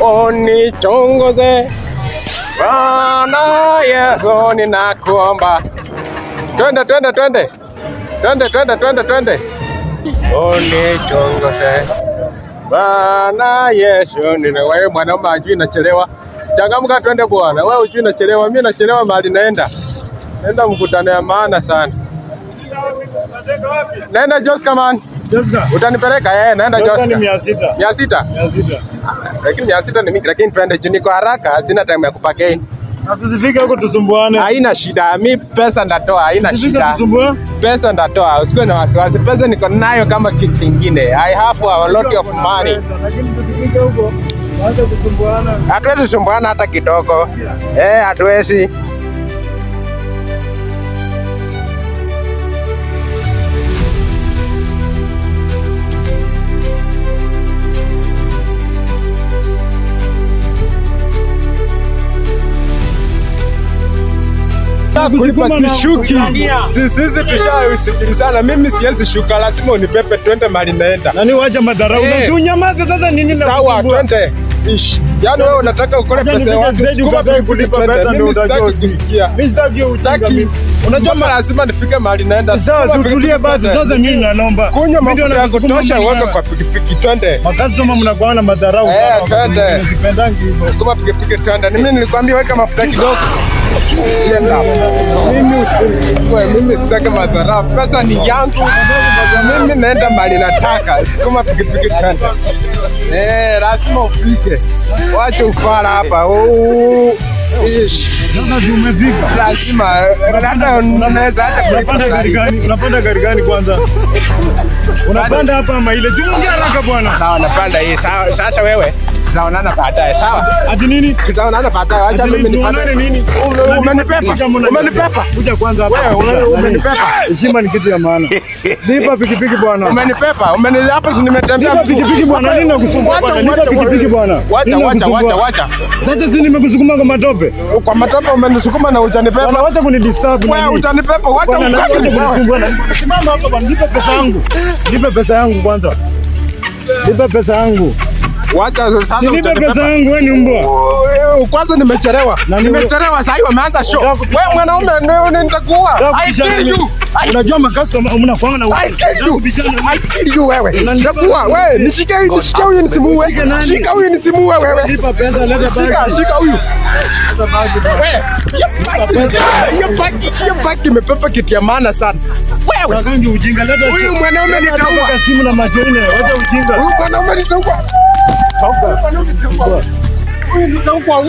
unichunguze. Bwana Yesu ninakuomba. Twende. Unichunguze. Bwana Yesu wewe mwanaume ajui nachelewa. Changamka twende bwana. Wewe ujui nachelewa, mimi nachelewa mahali naenda. Nenda mkutano ya maana sana. Naenda Joska man. Joska. Utanipeleka naenda Joska. Ni 600. 600? 600. Lakini 600 ni mingi, lakini twende juu niko haraka, sina time ya kupakeni. Tusifike huko tusumbuane. Haina shida, mimi pesa ndatoa, haina shida. Tusumbue? Pesa ndatoa, usikuwe na wasiwasi. Pesa niko nayo kama kitu kingine. I have a lot of money. Lakini tusifike huko, waanze kusumbuana. Hatuwezi sumbuana hata kidogo. Hatuwezi. Kulipa sishuki. Sisi tushasikilizana. Mimi siwezi shuka, lazima unipepe twende mahali naenda. Nani wacha madharau? Unyamaze sasa nini na sawa twende. Yaani wewe unataka ukole pesa yako. Sikuwa kulipa pesa ndio sitaki kusikia. Mimi sitaki utaki. Unajua mara lazima nifike mahali naenda. Sasa tutulie basi. Sasa nini naomba? Kunywa mafuta ya kutosha weka kwa pikipiki twende. Makazi kama mnakuwa na madharau hapa. Twende. Nisipendangi hivyo. Sikuwa pikipiki twende. Mimi nilikwambia weka mafuta kidogo. Mimi sitaki madharau. Pesa ni yangu. Mimi naenda mahali nataka. Sikuwa pikipiki twende. Lazima ufike. Wacha ufala hapa. Sasa umefika. Lazima hata unaweza hata unapanda gari gani? Unapanda gari gani kwanza? Unapanda hapa ama ile? Si unge haraka bwana. Sawa napanda hii. Sasa wewe tunaonana baadaye, sawa? Ati nini? Tutaonana baadaye. Acha mimi nipande nini? Umenipepa. Kuja kwanza hapa. Wewe umenipepa. Heshima ni kitu ya maana. Lipa pikipiki bwana. Umenipepa. Hapa si nimetembea. Lipa pikipiki bwana. Nini nakusumbua bwana? Lipa pikipiki bwana. Wacha. Sasa si nimekusukuma kwa matope. Kwa matope umenisukuma na hujanipepa. Bwana wacha kunidisturb nini? Wewe hujanipepa. Wacha bwana. Simama hapa bwana. Lipa pesa yangu. Lipa pesa yangu kwanza. Lipa pesa yangu. Wacha sasa nipe pesa yangu wewe ni mbwa. Kwanza nimechelewa. Nimechelewa sasa hivi wameanza show. Wewe mwanaume nitakuua. I kill you. Unajua makasa mnakuanga na I kill you wewe. Nitakuua. Wewe nishike huyu nisimuue. Shika huyu nisimuue wewe. Lipa pesa leta bagi. Shika huyu. Wewe. Hiyo bagi imepepa kitu ya maana sana. Wewe. Kangi ujinga leta. Huyu mwanaume nitaua. Simu na majone. Wacha ujinga. Huyu mwanaume nitaua. Huyu nitaua.